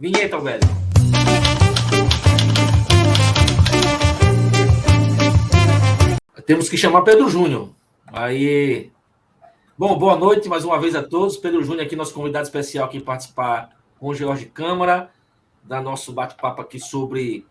Vinheta, velho. Temos que chamar Pedro Júnior. Aí. Bom, boa noite mais uma vez a todos. Pedro Júnior aqui, nosso convidado especial aqui participar com o Jorge Câmara, da nosso bate-papo aqui sobre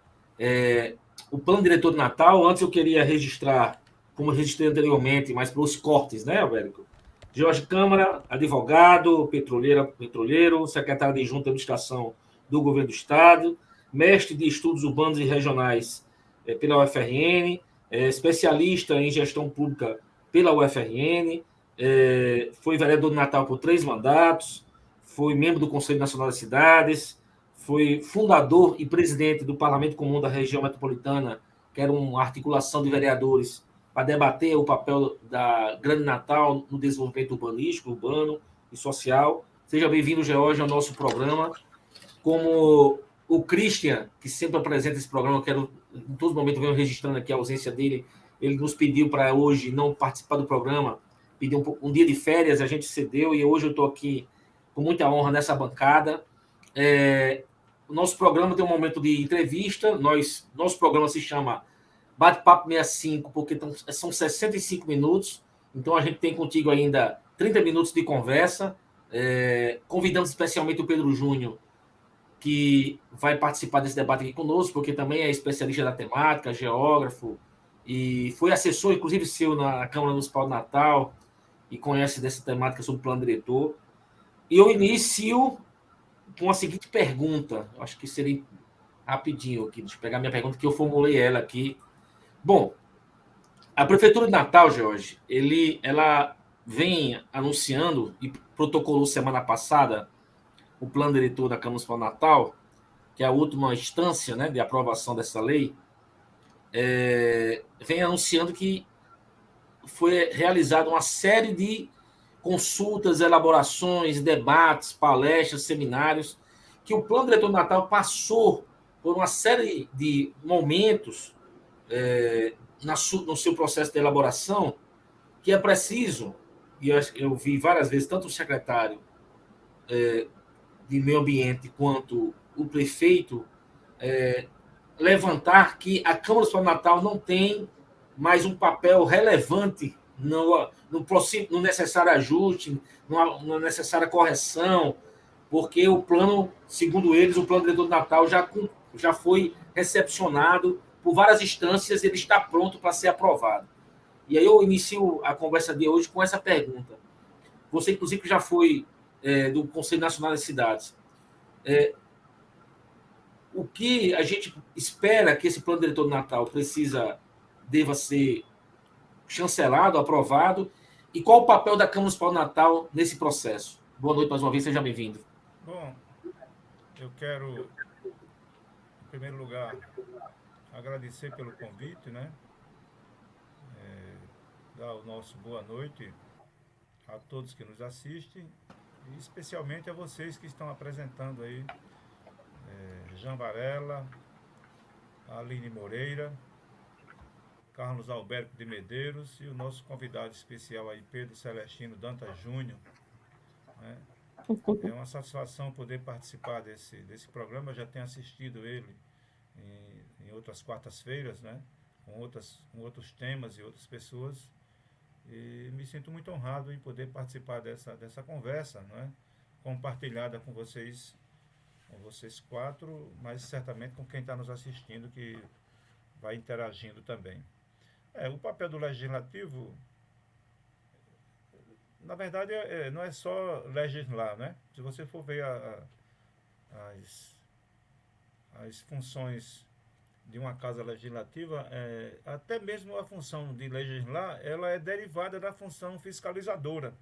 o plano diretor de Natal. Antes eu queria registrar, como eu registrei anteriormente, mas para os cortes, né, Alberto? Jorge Câmara, advogado, petroleiro, secretário de Junta de Administração do Governo do Estado, mestre de Estudos Urbanos e Regionais pela UFRN, especialista em Gestão Pública pela UFRN, foi vereador de Natal por 3 mandatos, foi membro do Conselho Nacional das Cidades, foi fundador e presidente do Parlamento Comum da Região Metropolitana, que era uma articulação de vereadores para debater o papel da Grande Natal no desenvolvimento urbanístico, urbano e social. Seja bem-vindo, George, ao nosso programa. Como o Christian, que sempre apresenta esse programa, eu quero, em todos os momentos, venho registrando aqui a ausência dele, ele nos pediu para hoje não participar do programa, pediu um dia de férias, a gente cedeu, e hoje eu estou aqui com muita honra nessa bancada. O nosso programa tem um momento de entrevista, nosso programa se chama Bate-Papo 65, porque são 65 minutos, então a gente tem contigo ainda 30 minutos de conversa. Convidamos especialmente o Pedro Júnior, que vai participar desse debate aqui conosco, porque também é especialista da temática, geógrafo, e foi assessor, inclusive, seu na Câmara Municipal de Natal, e conhece dessa temática sobre o plano diretor. E eu inicio com a seguinte pergunta, acho que seria rapidinho aqui, deixa eu pegar minha pergunta, que eu formulei ela aqui. Bom, a Prefeitura de Natal, Jorge, ela vem anunciando e protocolou semana passada o plano diretor da Câmara Municipal de Natal, que é a última instância, né, de aprovação dessa lei, vem anunciando que foi realizada uma série de consultas, elaborações, debates, palestras, seminários, que o Plano Diretor do Natal passou por uma série de momentos no seu processo de elaboração, que é preciso, e eu vi várias vezes, tanto o secretário de Meio Ambiente quanto o prefeito levantar que a Câmara Municipal de Natal não tem mais um papel relevante no necessário ajuste, na necessária correção, porque o plano, segundo eles, o plano diretor do Natal já foi recepcionado por várias instâncias, ele está pronto para ser aprovado. E aí eu inicio a conversa de hoje com essa pergunta. Você, inclusive, já foi do Conselho Nacional das Cidades. O que a gente espera que esse plano diretor do Natal deva ser chancelado, aprovado, e qual o papel da Câmara Municipal do Natal nesse processo? Boa noite mais uma vez, seja bem-vindo. Bom, eu quero, em primeiro lugar, agradecer pelo convite, né? Dar o nosso boa noite a todos que nos assistem, e especialmente a vocês que estão apresentando aí, Jean Varela, Aline Moreira, Carlos Alberto de Medeiros e o nosso convidado especial aí, Pedro Celestino Dantas Júnior, né? É uma satisfação poder participar desse programa. Eu já tenho assistido ele em outras quartas-feiras, né? Com outros temas e outras pessoas. E me sinto muito honrado em poder participar dessa conversa, né? Compartilhada com vocês quatro, mas certamente com quem está nos assistindo, que vai interagindo também. O papel do legislativo, na verdade, não é só legislar, né? Se você for ver as funções de uma casa legislativa, até mesmo a função de legislar, ela é derivada da função fiscalizadora.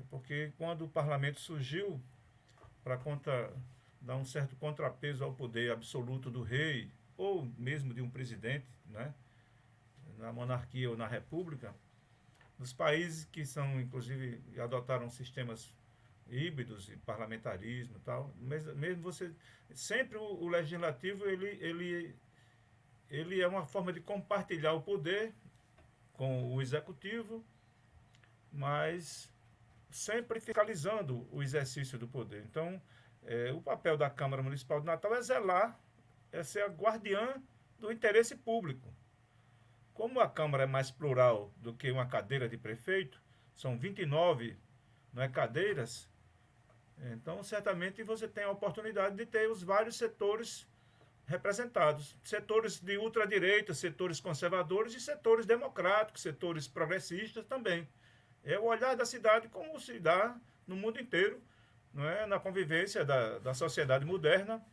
Porque quando o parlamento surgiu para dar um certo contrapeso ao poder absoluto do rei, ou mesmo de um presidente, né? Na monarquia ou na república, nos países que inclusive, adotaram sistemas híbridos e parlamentarismo e tal, mesmo você, sempre o legislativo, ele é uma forma de compartilhar o poder com o executivo, mas sempre fiscalizando o exercício do poder. Então, O papel da Câmara Municipal de Natal é zelar, é ser a guardiã do interesse público. Como a Câmara é mais plural do que uma cadeira de prefeito, são 29 cadeiras, então certamente você tem a oportunidade de ter os vários setores representados. Setores de ultradireita, setores conservadores e setores democráticos, setores progressistas também. É o olhar da cidade como se dá no mundo inteiro, não é? Na convivência da sociedade moderna,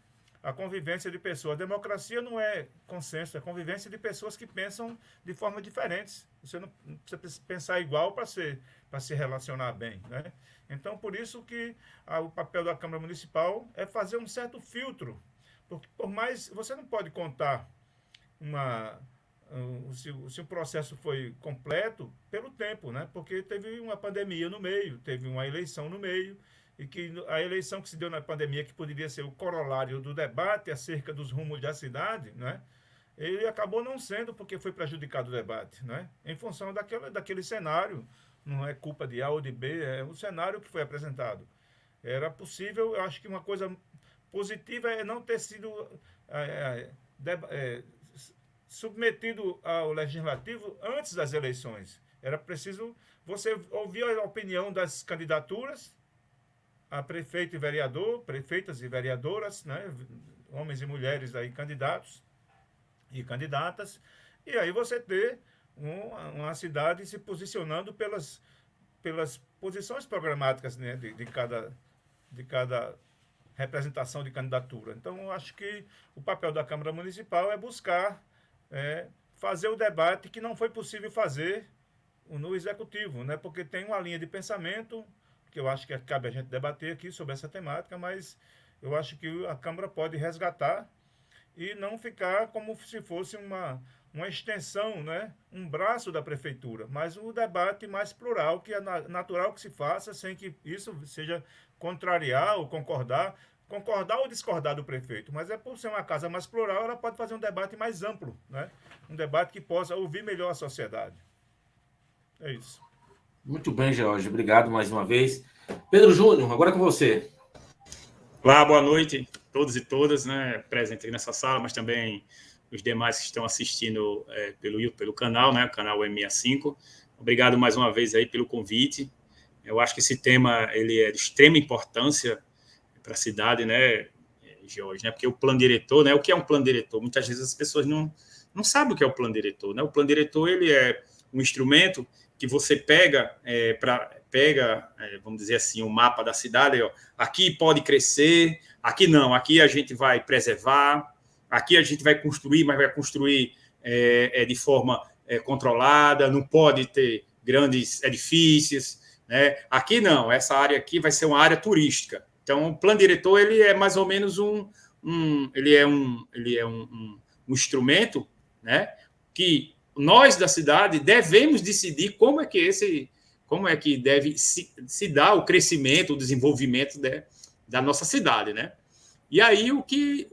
a convivência de pessoas. A democracia não é consenso, é convivência de pessoas que pensam de formas diferentes. Você não precisa pensar igual para se relacionar bem, né? Então, por isso que o papel da Câmara Municipal é fazer um certo filtro, porque por mais você não pode contar se o processo foi completo pelo tempo, né? Porque teve uma pandemia no meio, teve uma eleição no meio, e que a eleição que se deu na pandemia, que poderia ser o corolário do debate acerca dos rumos da cidade, né? Ele acabou não sendo porque foi prejudicado o debate, né? Em função daquele cenário, não é culpa de A ou de B, é o cenário que foi apresentado. Era possível, eu acho que uma coisa positiva é não ter sido submetido ao legislativo antes das eleições. Era preciso você ouvir a opinião das candidaturas, a prefeito e vereador, prefeitas e vereadoras, né, homens e mulheres aí candidatos e candidatas, e aí você ter uma cidade se posicionando pelas posições programáticas, né, de cada representação de candidatura. Então, eu acho que o papel da Câmara Municipal é buscar fazer o debate que não foi possível fazer no Executivo, né? Porque tem uma linha de pensamento que eu acho que cabe a gente debater aqui sobre essa temática, mas eu acho que a Câmara pode resgatar e não ficar como se fosse uma extensão, né? Um braço da Prefeitura, mas um debate mais plural, que é natural que se faça, sem que isso seja contrariar ou concordar ou discordar do prefeito, mas por ser uma casa mais plural, ela pode fazer um debate mais amplo, né? Um debate que possa ouvir melhor a sociedade. É isso. Muito bem, George. Obrigado mais uma vez. Pedro Júnior, agora com você. Olá, boa noite a todos e todas, né, presentes aqui nessa sala, mas também os demais que estão assistindo pelo canal, né, o canal M65. Obrigado mais uma vez aí pelo convite. Eu acho que esse tema ele é de extrema importância para a cidade, né, George, né, porque o plano diretor, né, o que é um plano diretor? Muitas vezes as pessoas não sabem o que é o plano diretor, né? O plano diretor ele é um instrumento que você pega, vamos dizer assim, o mapa da cidade, ó, aqui pode crescer, aqui não, aqui a gente vai preservar, aqui a gente vai construir, mas vai construir de forma controlada, não pode ter grandes edifícios, né? Aqui não, essa área aqui vai ser uma área turística. Então, o plano diretor ele é mais ou menos um instrumento, né, que nós da cidade devemos decidir como é que deve se dar o crescimento, o desenvolvimento da nossa cidade, né? E aí o que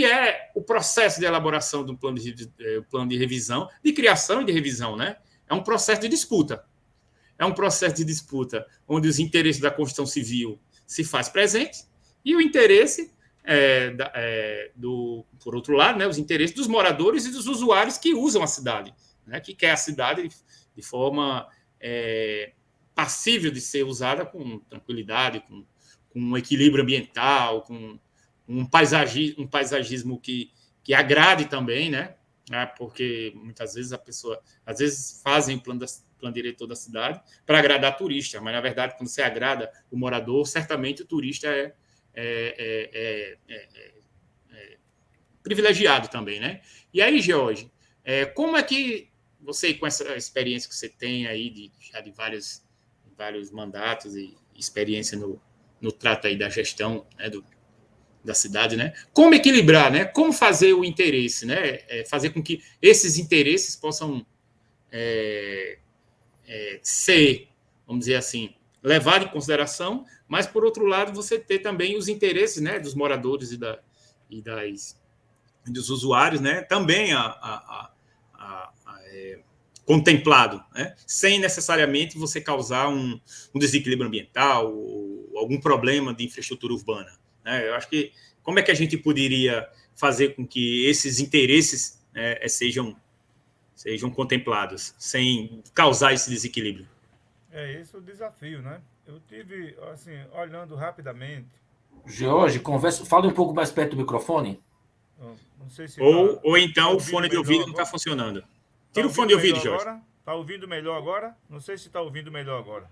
é o processo de elaboração do plano de revisão, de criação e de revisão, né? É um processo de disputa. É um processo de disputa onde os interesses da construção civil se faz presente e o interesse por outro lado, né, os interesses dos moradores e dos usuários que usam a cidade, né, que quer a cidade de forma passível de ser usada com tranquilidade, com um equilíbrio ambiental, com um paisagismo que agrade também, né, porque muitas vezes fazem o plano diretor da cidade para agradar turista, mas na verdade quando você agrada o morador, certamente o turista é privilegiado também, né? E aí, George, como é que você, com essa experiência que você tem aí já de vários mandatos e experiência no trato aí da gestão, né, da cidade, né? Como equilibrar, né? Como fazer o interesse, né? Fazer com que esses interesses possam ser, vamos dizer assim, levado em consideração, mas, por outro lado, você ter também os interesses, né, dos moradores e dos usuários, né, também contemplado, né, sem necessariamente você causar um desequilíbrio ambiental ou algum problema de infraestrutura urbana. né? Eu acho que como é que a gente poderia fazer com que esses interesses sejam contemplados, sem causar esse desequilíbrio? É esse o desafio, né? Eu tive, assim, olhando rapidamente, Jorge, conversa, fala um pouco mais perto do microfone. não sei se Ou tá então o ouvindo fone de melhor ouvido não está agora. funcionando. Tá Tira o fone ouvindo de ouvido, melhor Jorge. agora? Tá ouvindo melhor agora? Não sei se tá ouvindo melhor agora.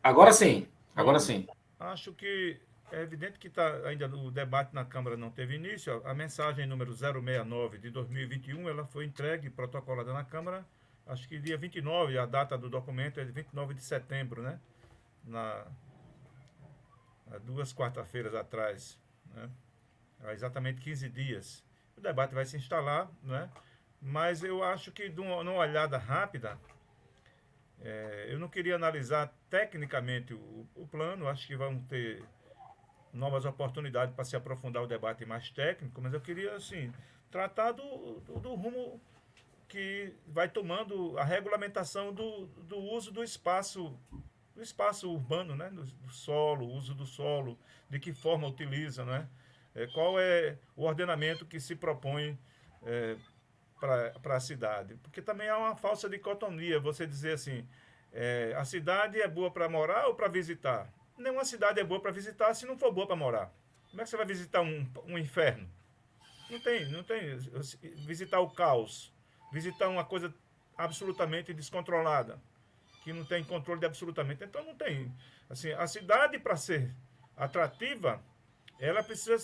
Agora sim, agora Pronto. sim. Acho que é evidente que ainda o debate na Câmara não teve início. A mensagem número 069 de 2021, ela foi entregue, protocolada na Câmara, acho que dia 29, a data do documento é de 29 de setembro, né? Há 2 quarta-feiras atrás, né? Há exatamente 15 dias. O debate vai se instalar, né? Mas eu acho que, numa olhada rápida, eu não queria analisar tecnicamente o plano, acho que vamos ter novas oportunidades para se aprofundar o debate mais técnico, mas eu queria, assim, tratar do rumo que vai tomando a regulamentação do uso do espaço urbano, né? Do solo, o uso do solo, de que forma utiliza, né? Qual é o ordenamento que se propõe para a cidade? Porque também há uma falsa dicotomia, você dizer assim, a cidade é boa para morar ou para visitar? Nenhuma cidade é boa para visitar se não for boa para morar. Como é que você vai visitar um inferno? Não tem. Visitar o caos, visitar uma coisa absolutamente descontrolada, que não tem controle de absolutamente. Então não tem. Assim, a cidade, para ser atrativa, ela precisa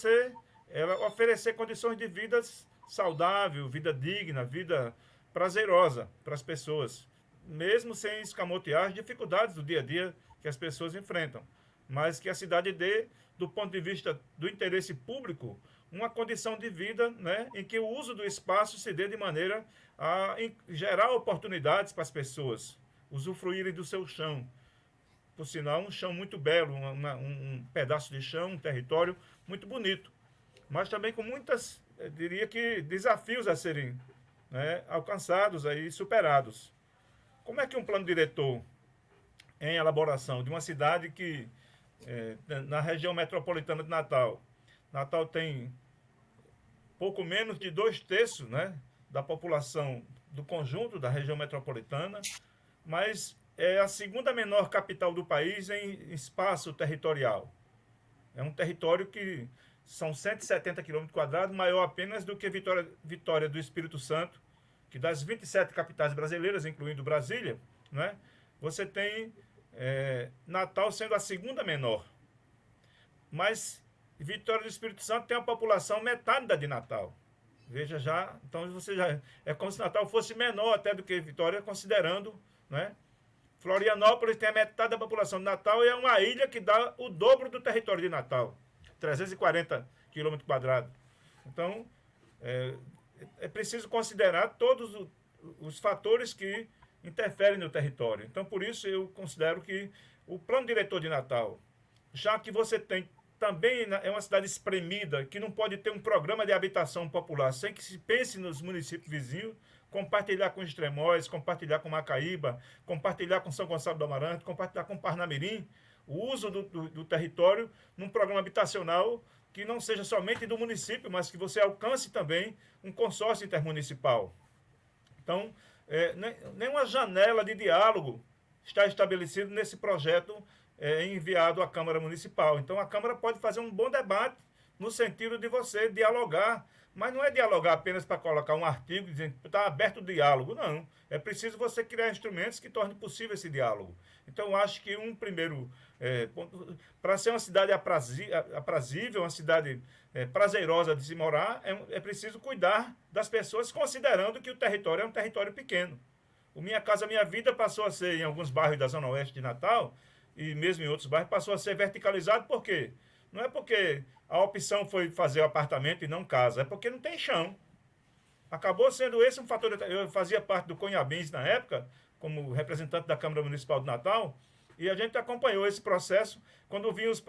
ela oferecer condições de vida saudável, vida digna, vida prazerosa para as pessoas, mesmo sem escamotear as dificuldades do dia a dia que as pessoas enfrentam, mas que a cidade dê, do ponto de vista do interesse público, uma condição de vida, né, em que o uso do espaço se dê de maneira a gerar oportunidades para as pessoas usufruírem do seu chão. Por sinal, um chão muito belo, um pedaço de chão, um território muito bonito, mas também com muitas, diria que, desafios a serem, né, alcançados e superados. Como é que um plano diretor em elaboração de uma cidade que, na região metropolitana de Natal, Natal tem pouco menos de 2/3, né, da população do conjunto da região metropolitana, mas é a segunda menor capital do país em espaço territorial. É um território que são 170 km², maior apenas do que Vitória do Espírito Santo, que das 27 capitais brasileiras, incluindo Brasília, né, você tem Natal sendo a segunda menor. Mas Vitória do Espírito Santo tem a população metade da de Natal. Veja já, então você já é como se Natal fosse menor até do que Vitória, considerando, né? Florianópolis tem a metade da população de Natal e é uma ilha que dá o dobro do território de Natal, 340 km². Então, é preciso considerar todos os fatores que interferem no território. Então, por isso, eu considero que o plano diretor de Natal, já que você tem também é uma cidade espremida, que não pode ter um programa de habitação popular sem que se pense nos municípios vizinhos, compartilhar com Extremóis, compartilhar com Macaíba, compartilhar com São Gonçalo do Amarante, compartilhar com Parnamirim, o uso do território num programa habitacional que não seja somente do município, mas que você alcance também um consórcio intermunicipal. Então, nenhuma janela de diálogo está estabelecida nesse projeto enviado à Câmara Municipal. Então, a Câmara pode fazer um bom debate no sentido de você dialogar, mas não é dialogar apenas para colocar um artigo dizendo que está aberto o diálogo, não. É preciso você criar instrumentos que tornem possível esse diálogo. Então, eu acho que um primeiro ponto, para ser uma cidade aprazível, uma cidade prazerosa de se morar, é preciso cuidar das pessoas, considerando que o território é um território pequeno. O Minha Casa Minha Vida passou a ser, em alguns bairros da Zona Oeste de Natal, e mesmo em outros bairros, passou a ser verticalizado. Por quê? Não é porque a opção foi fazer apartamento e não casa, é porque não tem chão. Acabou sendo esse um fator. Eu fazia parte do Conhabins na época, como representante da Câmara Municipal de Natal, e a gente acompanhou esse processo. Quando vinha os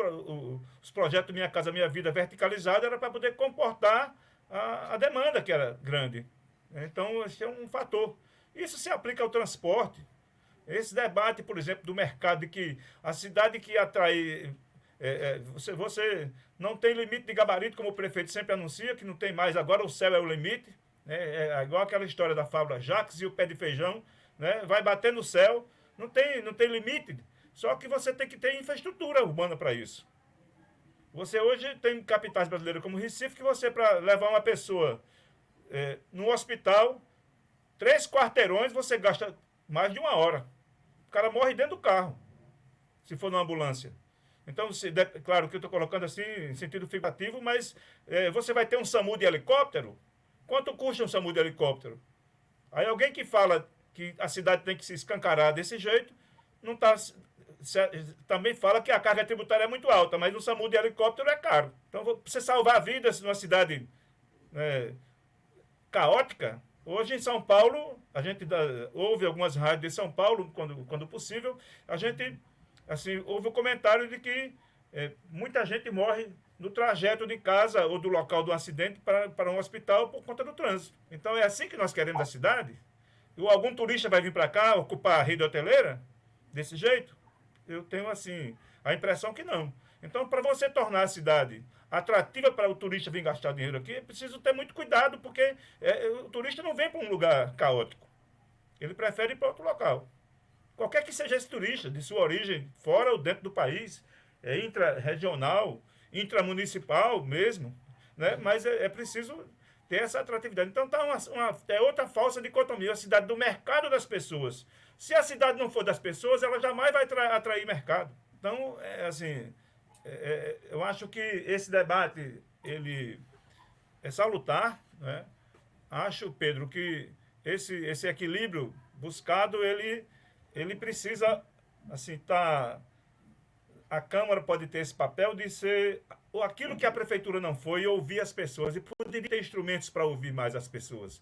projetos Minha Casa Minha Vida verticalizado, era para poder comportar a demanda, que era grande. Então, esse é um fator. Isso se aplica ao transporte. Esse debate, por exemplo, do mercado, de que a cidade que atrai Você não tem limite de gabarito, como o prefeito sempre anuncia, que não tem mais, agora o céu é o limite. Né? É igual aquela história da fábula Jacques e o pé de feijão, né? Vai bater no céu, não tem limite. Só que você tem que ter infraestrutura urbana para isso. Você hoje tem capitais brasileiras como Recife, que você, para levar uma pessoa no hospital, 3 quarteirões, você gasta mais de 1 hora. O cara morre dentro do carro, se for numa ambulância. Então, claro que eu estou colocando assim em sentido figurativo, mas você vai ter um SAMU de helicóptero. Quanto custa um SAMU de helicóptero? Aí alguém que fala que a cidade tem que se escancarar desse jeito, não tá, também fala que a carga tributária é muito alta, mas o SAMU de helicóptero é caro. Então, para você salvar vidas numa cidade caótica, hoje em São Paulo, a gente ouve algumas rádios de São Paulo, quando possível, a gente houve um comentário de que muita gente morre no trajeto de casa ou do local do acidente para um hospital por conta do trânsito. Então é assim que nós queremos a cidade? Ou algum turista vai vir para cá ocupar a rede hoteleira desse jeito? Eu tenho a impressão que não. Então, para você tornar a cidade atrativa para o turista vir gastar dinheiro aqui, é preciso ter muito cuidado, porque o turista não vem para um lugar caótico. Ele prefere ir para outro local. Qualquer que seja esse turista, de sua origem, fora ou dentro do país, intra-regional, intramunicipal mesmo, né? Mas é preciso ter essa atratividade. Então é outra falsa dicotomia, a cidade do mercado das pessoas. Se a cidade não for das pessoas, ela jamais vai atrair mercado. Então, eu acho que esse debate ele é salutar, né? Acho, Pedro, que esse equilíbrio buscado, ele precisa, a Câmara pode ter esse papel de ser aquilo que a Prefeitura não foi, ouvir as pessoas, e poderia ter instrumentos para ouvir mais as pessoas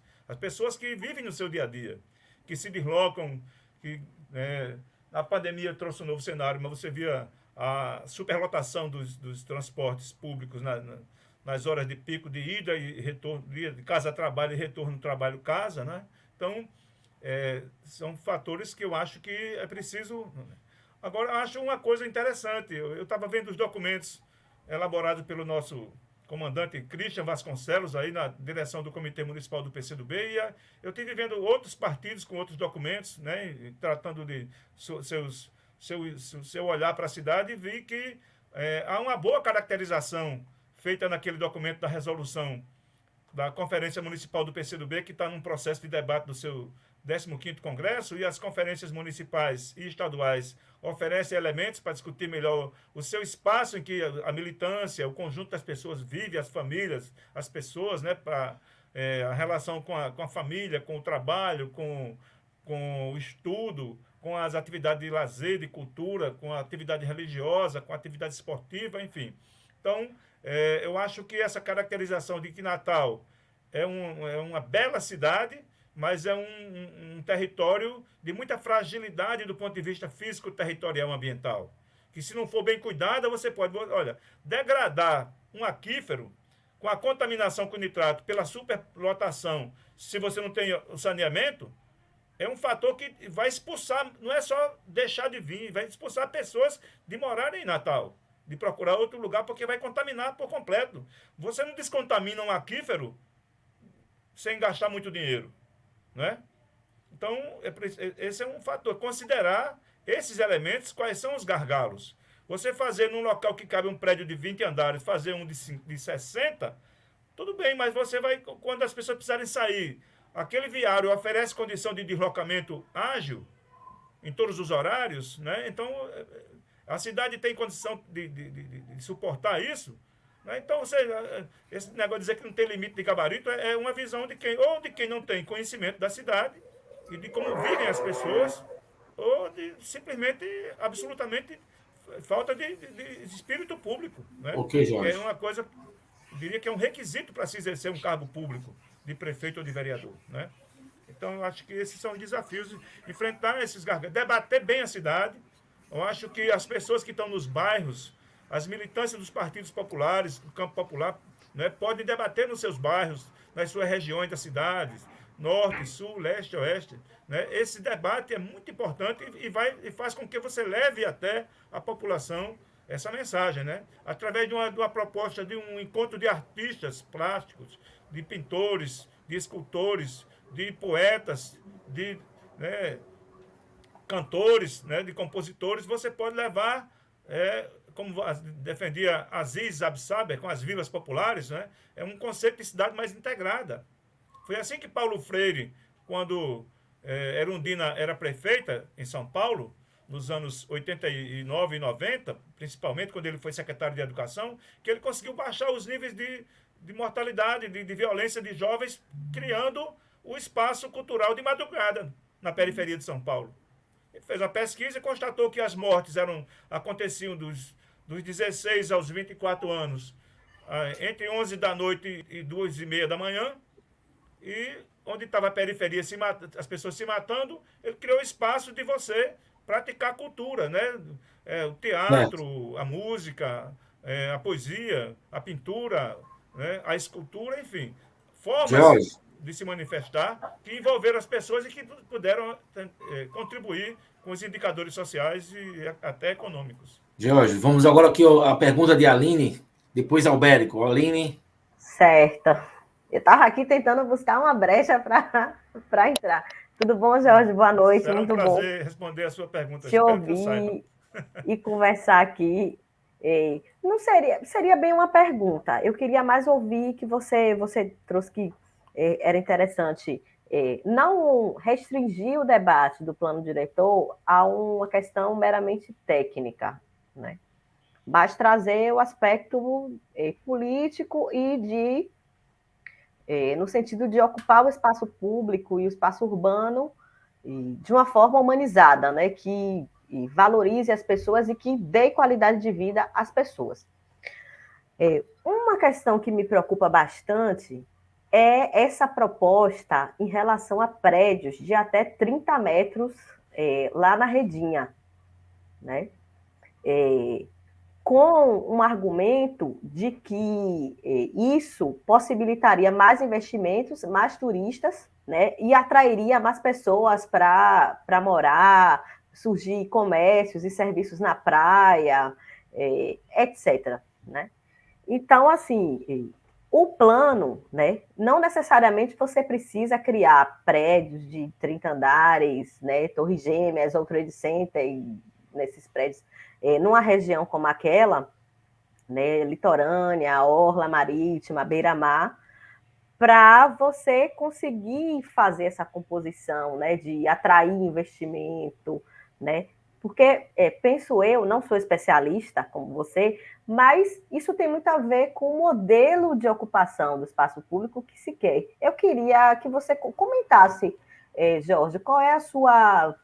que vivem no seu dia a dia, que se deslocam, que a pandemia trouxe um novo cenário, mas você via a superlotação dos transportes públicos nas horas de pico, de ida e retorno, de casa a trabalho e retorno trabalho-casa, né? Então, são fatores que eu acho que é preciso. Agora, acho uma coisa interessante. Eu estava vendo os documentos elaborados pelo nosso comandante Christian Vasconcelos, aí na direção do Comitê Municipal do PCdoB, e eu estive vendo outros partidos com outros documentos, né, tratando de seu olhar para a cidade, e vi que há uma boa caracterização feita naquele documento da resolução da Conferência Municipal do PCdoB, que está num processo de debate do seu 15º Congresso, e as conferências municipais e estaduais oferecem elementos para discutir melhor o seu espaço em que a militância, o conjunto das pessoas vive, as famílias, as pessoas, né, para a relação com a família, com o trabalho, com o estudo, com as atividades de lazer, de cultura, com a atividade religiosa, com a atividade esportiva, enfim. Então, eu acho que essa caracterização de que Natal é uma bela cidade, mas é um território de muita fragilidade do ponto de vista físico, territorial, ambiental. Que se não for bem cuidada, você pode, degradar um aquífero com a contaminação com nitrato pela superlotação, se você não tem o saneamento, é um fator que vai expulsar, não é só deixar de vir, vai expulsar pessoas de morarem em Natal, de procurar outro lugar, porque vai contaminar por completo. Você não descontamina um aquífero sem gastar muito dinheiro, né? Então, esse é um fator. Considerar esses elementos, quais são os gargalos. Você fazer num local que cabe um prédio de 20 andares, fazer um de 60, tudo bem, mas você vai, quando as pessoas precisarem sair, aquele viário oferece condição de deslocamento ágil em todos os horários, né? Então, a cidade tem condição de suportar isso, né? Então, esse negócio de dizer que não tem limite de gabarito é uma visão de quem não tem conhecimento da cidade e de como vivem as pessoas, ou de simplesmente, absolutamente, falta de espírito público, né? Ok, Jorge. É uma coisa, diria que é um requisito para se exercer um cargo público de prefeito ou de vereador, né? Então, eu acho que esses são os desafios, enfrentar esses gargalos, debater bem a cidade. Eu acho que as pessoas que estão nos bairros, as militâncias dos partidos populares, do campo popular, né, podem debater nos seus bairros, nas suas regiões das cidades, norte, sul, leste, oeste, né? Esse debate é muito importante e faz com que você leve até a população essa mensagem, né? Através de uma proposta de um encontro de artistas plásticos, de pintores, de escultores, de poetas, de, né, cantores, né, de compositores, você pode levar, como defendia Aziz Absaber, com as vilas populares, né, é um conceito de cidade mais integrada. Foi assim que Paulo Freire, quando Erundina era prefeita em São Paulo, nos anos 89 e 90, principalmente quando ele foi secretário de Educação, que ele conseguiu baixar os níveis de mortalidade, de violência de jovens, criando o espaço cultural de madrugada na periferia de São Paulo. Ele fez a pesquisa e constatou que as mortes aconteciam dos 16 aos 24 anos, entre 11 da noite e 2h30 da manhã, e onde estava a periferia, as pessoas se matando, ele criou espaço de você praticar cultura, né? O teatro, a música, a poesia, a pintura, né? A escultura, enfim. Formas de se manifestar que envolveram as pessoas e que puderam contribuir com os indicadores sociais e até econômicos. Jorge, vamos agora aqui a pergunta de Aline, depois Albérico. Aline. Certo. Eu estava aqui tentando buscar uma brecha para entrar. Tudo bom, Jorge? Boa noite. Será muito um bom prazer responder a sua pergunta. te ouvir e conversar aqui. Não seria bem uma pergunta. Eu queria mais ouvir que você trouxe que era interessante não restringir o debate do plano diretor a uma questão meramente técnica, né? Mas trazer o aspecto político e no sentido de ocupar o espaço público e o espaço urbano de uma forma humanizada, né? Que valorize as pessoas e que dê qualidade de vida às pessoas. Uma questão que me preocupa bastante é essa proposta em relação a prédios de até 30 metros lá na Redinha, né? Com um argumento de que isso possibilitaria mais investimentos, mais turistas, né, e atrairia mais pessoas para morar, surgir comércios e serviços na praia, etc. Né? Então, assim, o plano, né, não necessariamente você precisa criar prédios de 30 andares, né, Torres Gêmeas ou Trade Center, nesses prédios, numa região como aquela, né, litorânea, orla marítima, beira-mar, para você conseguir fazer essa composição, né, de atrair investimento, né, porque, penso eu, não sou especialista como você, mas isso tem muito a ver com o modelo de ocupação do espaço público que se quer. Eu queria que você comentasse, Jorge, qual é a sua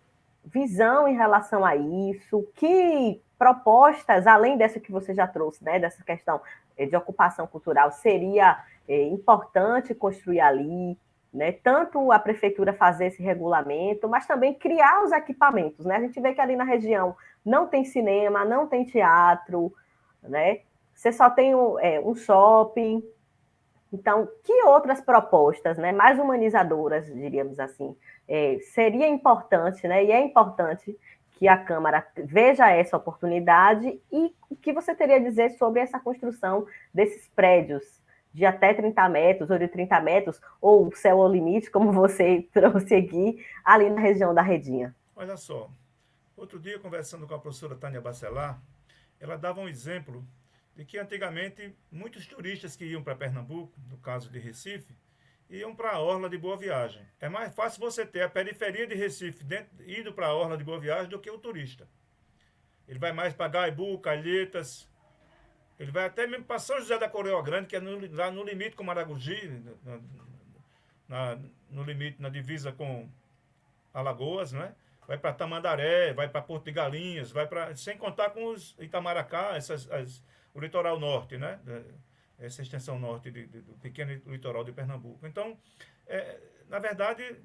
visão em relação a isso, que propostas, além dessa que você já trouxe, né, dessa questão de ocupação cultural, seria importante construir ali, né, tanto a prefeitura fazer esse regulamento, mas também criar os equipamentos, né? A gente vê que ali na região não tem cinema, não tem teatro, né? Você só tem um shopping. Então, que outras propostas, né, mais humanizadoras, diríamos assim, seria importante, né, e é importante que a Câmara veja essa oportunidade e o que você teria a dizer sobre essa construção desses prédios de até 30 metros, ou de 30 metros, ou céu ao limite, como você trouxe aqui, ali na região da Redinha? Olha só, outro dia, conversando com a professora Tânia Bacelar, ela dava um exemplo de que antigamente muitos turistas que iam para Pernambuco, no caso de Recife, iam para a orla de Boa Viagem. É mais fácil você ter a periferia de Recife indo para a orla de Boa Viagem do que o turista. Ele vai mais para Gaibu, Calhetas, ele vai até mesmo para São José da Coroa Grande, que é lá no limite com Maragogi, no limite, na divisa com Alagoas, né? Vai para Tamandaré, vai para Porto de Galinhas, sem contar com os Itamaracá, o litoral norte, né? Essa extensão norte do pequeno litoral de Pernambuco. Então, na verdade,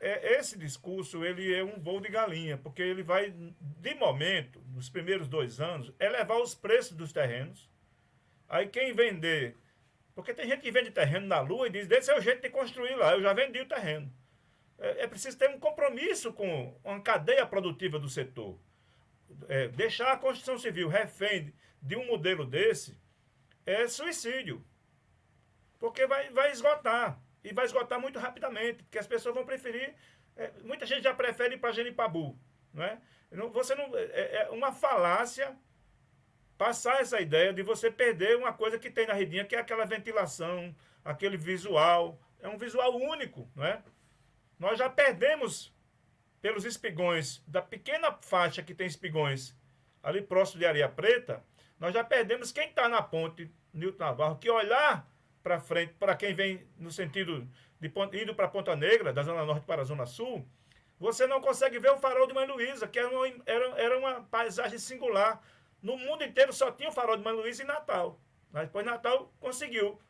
esse discurso ele é um voo de galinha, porque ele vai, de momento, nos primeiros 2 anos, elevar os preços dos terrenos. Aí quem vender... Porque tem gente que vende terreno na Lua e diz, esse é o jeito de construir lá, eu já vendi o terreno. É preciso ter um compromisso com uma cadeia produtiva do setor. deixar a Constituição Civil refém de um modelo desse é suicídio. Porque vai esgotar. E vai esgotar muito rapidamente. Porque as pessoas vão preferir. Muita gente já prefere ir para Genipabu. Não é? Você não, é uma falácia passar essa ideia de você perder uma coisa que tem na redinha, que é aquela ventilação, aquele visual. É um visual único. Não é? Nós já perdemos pelos espigões, da pequena faixa que tem espigões ali próximo de Areia Preta, nós já perdemos quem está na ponte Nilton Navarro, que olhar para frente, para quem vem no sentido de indo para Ponta Negra, da Zona Norte para a Zona Sul, você não consegue ver o farol de Mãe Luísa, que era uma paisagem singular. No mundo inteiro só tinha o farol de Mãe Luísa em Natal. Mas depois Natal conseguiu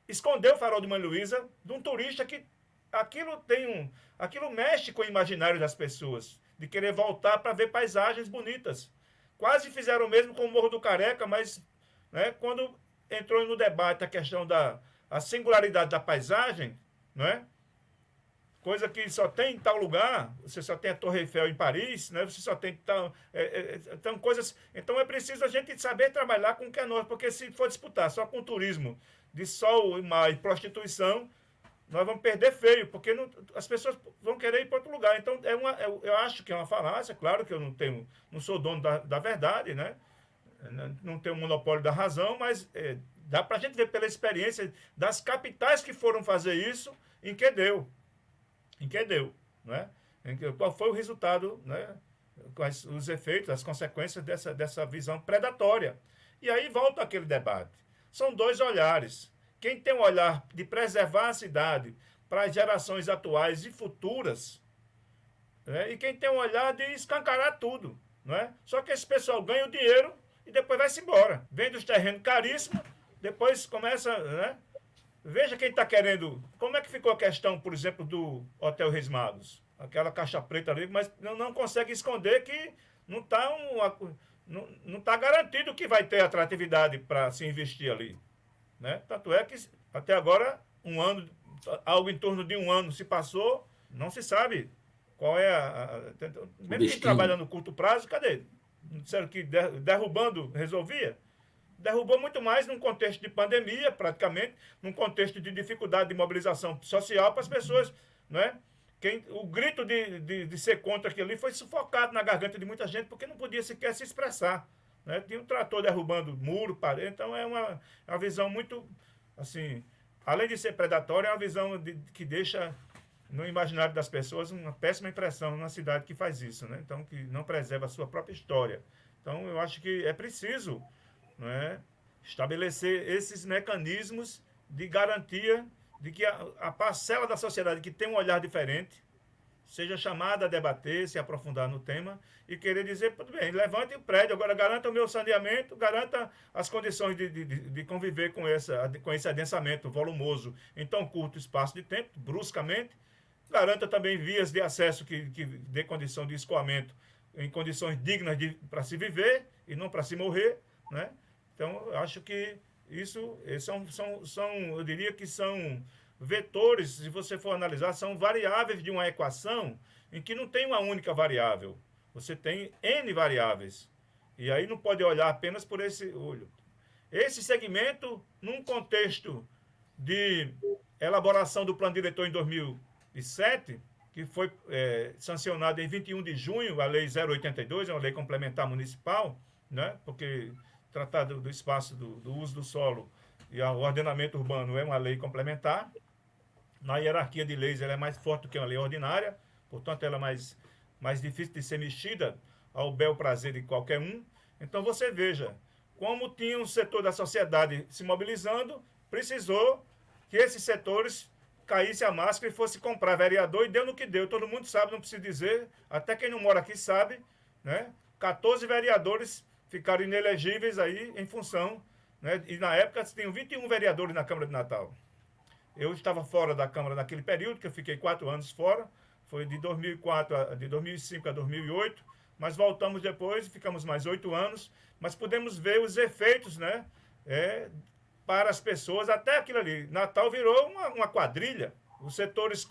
esconder o farol de Mãe Luísa de um turista que aquilo mexe com o imaginário das pessoas, de querer voltar para ver paisagens bonitas. Quase fizeram o mesmo com o Morro do Careca, mas né, quando entrou no debate a questão a singularidade da paisagem, não é? Coisa que só tem em tal lugar, você só tem a Torre Eiffel em Paris, né? Você só tem tal. Então, coisas. Então é preciso a gente saber trabalhar com o que é nosso, porque se for disputar só com turismo de sol, mar e prostituição, nós vamos perder feio, porque as pessoas vão querer ir para outro lugar. Então, eu acho que é uma falácia, claro que eu não sou dono da verdade, né? Não tenho o monopólio da razão, mas dá para a gente ver pela experiência das capitais que foram fazer isso, em que deu. Né? Qual foi o resultado, né? Os efeitos, as consequências dessa visão predatória. E aí volta aquele debate. São dois olhares. Quem tem um olhar de preservar a cidade para as gerações atuais e futuras, né? E quem tem um olhar de escancarar tudo. Não é? Só que esse pessoal ganha o dinheiro e depois vai-se embora. Vende os terrenos caríssimos, depois começa... Né? Veja quem está querendo... Como é que ficou a questão, por exemplo, do Hotel Reis Magos? Aquela caixa preta ali, mas não consegue esconder que não está garantido que vai ter atratividade para se investir ali. Né? Tanto é que até agora, algo em torno de um ano se passou, não se sabe qual é mesmo quem trabalha no curto prazo, cadê? Disseram que derrubando resolvia? Derrubou muito mais num contexto de pandemia, praticamente, num contexto de dificuldade de mobilização social para as pessoas. Né? O grito de ser contra aquilo ali foi sufocado na garganta de muita gente, porque não podia sequer se expressar. Né? Tinha um trator derrubando muro, parede, então é uma visão muito, assim, além de ser predatória, é uma visão que deixa no imaginário das pessoas uma péssima impressão numa cidade que faz isso, né? Então, que não preserva a sua própria história. Então, eu acho que é preciso, não é, estabelecer esses mecanismos de garantia de que a parcela da sociedade que tem um olhar diferente seja chamada a debater, se aprofundar no tema e querer dizer, tudo bem, levante o prédio, agora garanta o meu saneamento, garanta as condições de conviver com esse adensamento volumoso em tão curto espaço de tempo, bruscamente, garanta também vias de acesso que dê condição de escoamento em condições dignas para se viver e não para se morrer, né? Então, eu acho que isso eu diria que são vetores, se você for analisar, são variáveis de uma equação em que não tem uma única variável. Você tem N variáveis. E aí não pode olhar apenas por esse olho. Esse segmento, num contexto de elaboração do plano diretor em 2007, que foi sancionado em 21 de junho, a Lei 082, é uma lei complementar municipal, né? Porque tratar do espaço, do uso do solo e o ordenamento urbano é uma lei complementar. Na hierarquia de leis, ela é mais forte do que uma lei ordinária, portanto, ela é mais difícil de ser mexida ao bel prazer de qualquer um. Então, você veja, como tinha um setor da sociedade se mobilizando, precisou que esses setores caísse a máscara e fosse comprar vereador, e deu no que deu. Todo mundo sabe, não precisa dizer, até quem não mora aqui sabe, né? 14 vereadores ficaram inelegíveis aí em função, né? E na época tinham 21 vereadores na Câmara de Natal. Eu estava fora da Câmara naquele período, que eu fiquei 4 anos fora, foi de 2005 a 2008, mas voltamos depois, ficamos mais 8 anos, mas podemos ver os efeitos, né, para as pessoas, até aquilo ali. Natal virou uma quadrilha. Os setores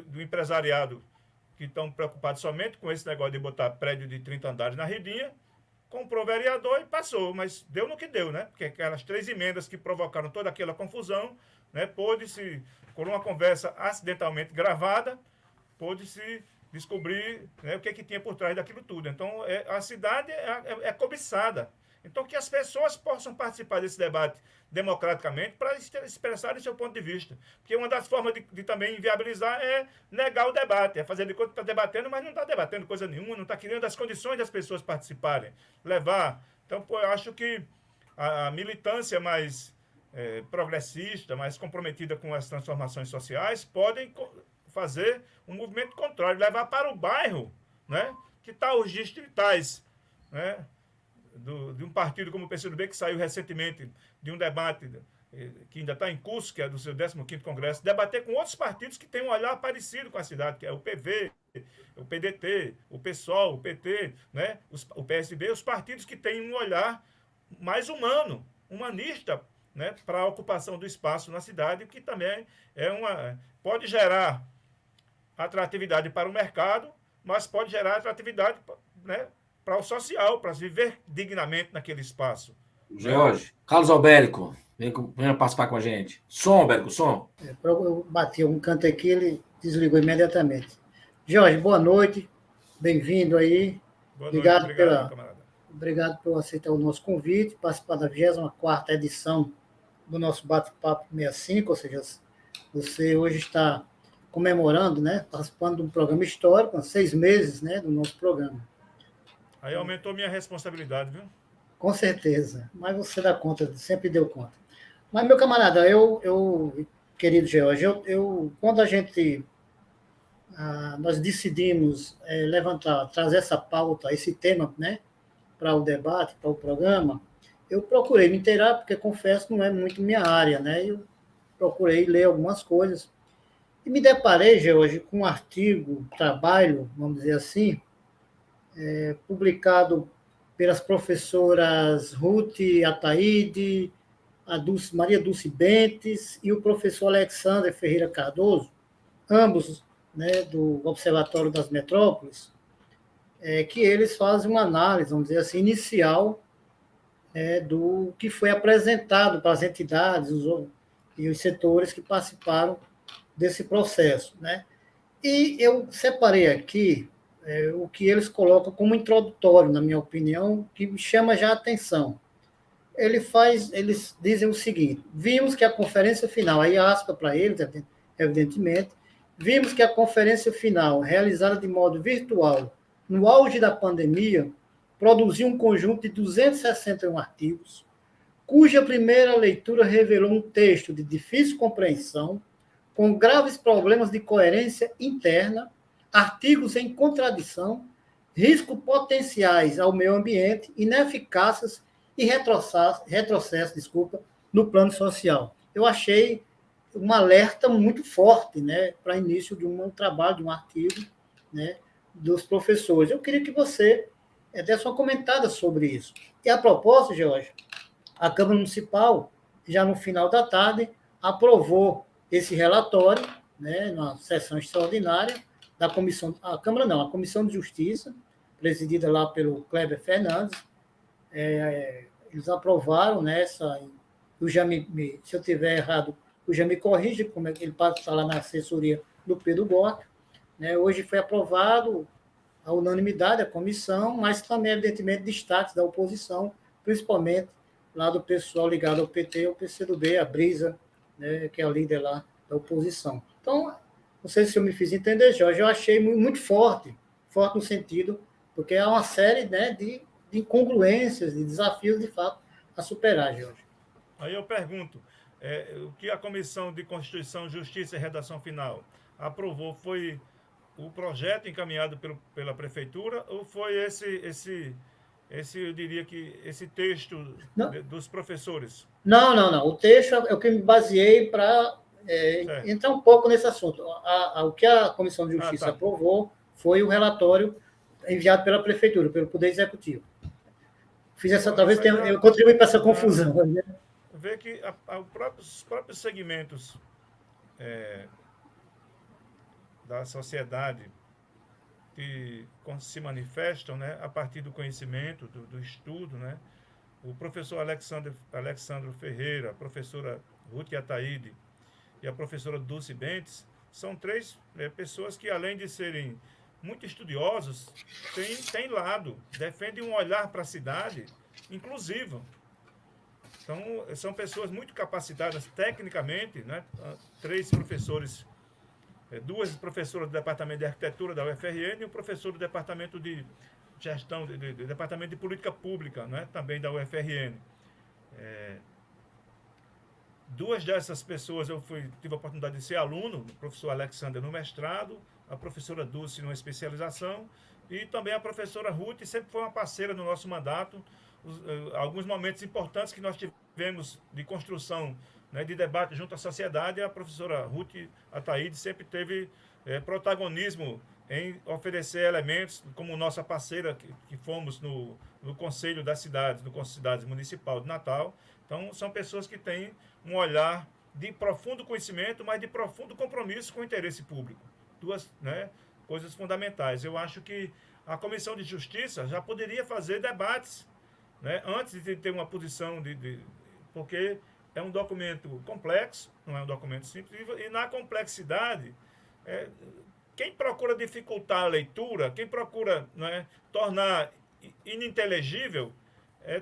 do empresariado que estão preocupados somente com esse negócio de botar prédio de 30 andares na redinha, comprou vereador e passou, mas deu no que deu, né? Porque aquelas 3 emendas que provocaram toda aquela confusão, né? Pôde-se, por uma conversa acidentalmente gravada, pôde-se descobrir, né, o que tinha por trás daquilo tudo. Então, a cidade é cobiçada. Então, que as pessoas possam participar desse debate democraticamente para expressarem seu ponto de vista. Porque uma das formas de também inviabilizar é negar o debate, é fazer de conta que está debatendo, mas não está debatendo coisa nenhuma, não está criando as condições das pessoas participarem, levar. Então, pô, eu acho que a militância mais progressista, mais comprometida com as transformações sociais, podem fazer um movimento contrário, levar para o bairro, né, que está os distritais, né, de um partido como o PCdoB, que saiu recentemente de um debate que ainda está em curso, que é do seu 15º Congresso, debater com outros partidos que têm um olhar parecido com a cidade, que é o PV, o PDT, o PSOL, o PT, né, o PSB, os partidos que têm um olhar mais humano, humanista, né, para a ocupação do espaço na cidade, que também pode gerar atratividade para o mercado, mas pode gerar atratividade, né, para o social, para viver dignamente naquele espaço. Jorge, Carlos Albérico, venha participar com a gente. Som, Albérico, som. Eu bati um canto aqui, ele desligou imediatamente. Jorge, boa noite, bem-vindo aí. Boa noite, obrigado por aceitar o nosso convite, participar da 24ª edição do nosso Bate-Papo 65, ou seja, você hoje está comemorando, né, participando de um programa histórico, 6 meses, né, do nosso programa. Aí aumentou minha responsabilidade, viu? Com certeza, mas você dá conta, sempre deu conta. Mas, meu camarada, querido George, quando nós decidimos trazer essa pauta, esse tema, né, para o debate, para o programa, eu procurei me inteirar, porque, confesso, não é muito minha área, né, eu procurei ler algumas coisas, e me deparei, George, com um artigo, trabalho, vamos dizer assim, publicado pelas professoras Ruth Ataíde, Maria Dulce Bentes e o professor Alexandre Ferreira Cardoso, ambos, né, do Observatório das Metrópoles, que eles fazem uma análise, vamos dizer assim, inicial do que foi apresentado para as entidades e os setores que participaram desse processo, né? E eu separei aqui o que eles colocam como introdutório, na minha opinião, que me chama já a atenção. Eles dizem o seguinte: vimos que a conferência final, aí aspa para eles, evidentemente, vimos que a conferência final, realizada de modo virtual, no auge da pandemia, produziu um conjunto de 261 artigos, cuja primeira leitura revelou um texto de difícil compreensão, com graves problemas de coerência interna, artigos em contradição, riscos potenciais ao meio ambiente, ineficácias e retrocesso, no plano social. Eu achei um alerta muito forte, né, para início de um trabalho, de um artigo, né, dos professores. Eu queria que você desse uma comentada sobre isso. E a propósito, Jorge, a Câmara Municipal, já no final da tarde, aprovou esse relatório, né, na sessão extraordinária da Comissão... A Comissão de Justiça, presidida lá pelo Kleber Fernandes, eles aprovaram, né, se eu tiver errado, o já me corrige, como é que ele pode estar lá na assessoria do Pedro Gorta, né? Hoje foi aprovado a unanimidade da comissão, mas também, evidentemente, destaques da oposição, principalmente lá do pessoal ligado ao PT e ao PCdoB, a Brisa, né, que é a líder lá da oposição. Então, não sei se eu me fiz entender, Jorge, eu achei muito forte no sentido, porque há uma série, né, de incongruências, de desafios, de fato, a superar, Jorge. Aí eu pergunto, o que a Comissão de Constituição, Justiça e Redação Final aprovou foi o projeto encaminhado pela Prefeitura ou foi eu diria que esse texto dos professores? Não. O texto é o que me baseei para entrar um pouco nesse assunto. O que a Comissão de Justiça aprovou foi o relatório enviado pela Prefeitura, pelo Poder Executivo. Fiz talvez eu contribuí para essa confusão. Né? Vê que os próprios segmentos da sociedade que se manifestam, né, a partir do conhecimento, do estudo, né? O professor Alexandro Ferreira, a professora Ruth Ataíde e a professora Dulce Bentes são três pessoas que, além de serem muito estudiosos, têm lado, defendem um olhar para a cidade inclusivo. Então, são pessoas muito capacitadas tecnicamente, né? Três professores, duas professoras do Departamento de Arquitetura da UFRN e um professor do Departamento de Gestão, do Departamento de Política Pública, né? Também da UFRN. Duas dessas pessoas eu tive a oportunidade de ser aluno, o professor Alexander no mestrado, a professora Dulce numa especialização, e também a professora Ruth sempre foi uma parceira no nosso mandato. Alguns momentos importantes que nós tivemos de construção, né, de debate junto à sociedade, a professora Ruth Ataíde sempre teve protagonismo em oferecer elementos, como nossa parceira que fomos no Conselho das Cidades, no Conselho de Cidades Municipal de Natal. Então, são pessoas que têm um olhar de profundo conhecimento, mas de profundo compromisso com o interesse público. Duas, né, coisas fundamentais. Eu acho que a Comissão de Justiça já poderia fazer debates, né, antes de ter uma posição porque é um documento complexo, não é um documento simples, e na complexidade, quem procura dificultar a leitura, quem procura, né, tornar ininteligível,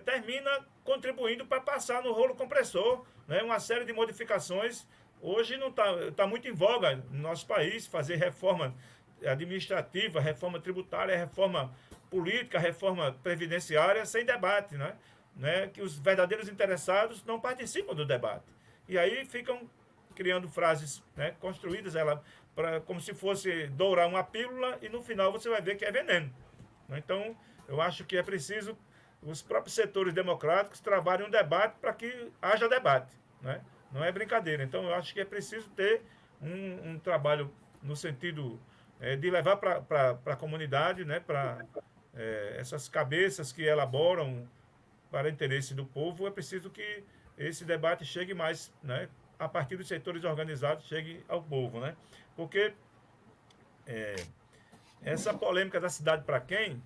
termina contribuindo para passar no rolo compressor, né, uma série de modificações. Hoje não tá muito em voga no nosso país fazer reforma administrativa, reforma tributária, reforma política, reforma previdenciária sem debate, né? Que os verdadeiros interessados não participam do debate. E aí ficam criando frases, né, construídas como se fosse dourar uma pílula e no final você vai ver que é veneno. Então, eu acho que é preciso os próprios setores democráticos trabalhem um debate para que haja debate, né? Não é brincadeira. Então, eu acho que é preciso ter um trabalho no sentido de levar para a comunidade, né, para essas cabeças que elaboram para o interesse do povo. É preciso que esse debate chegue mais, né, a partir dos setores organizados, chegue ao povo, né? Porque essa polêmica da cidade para quem,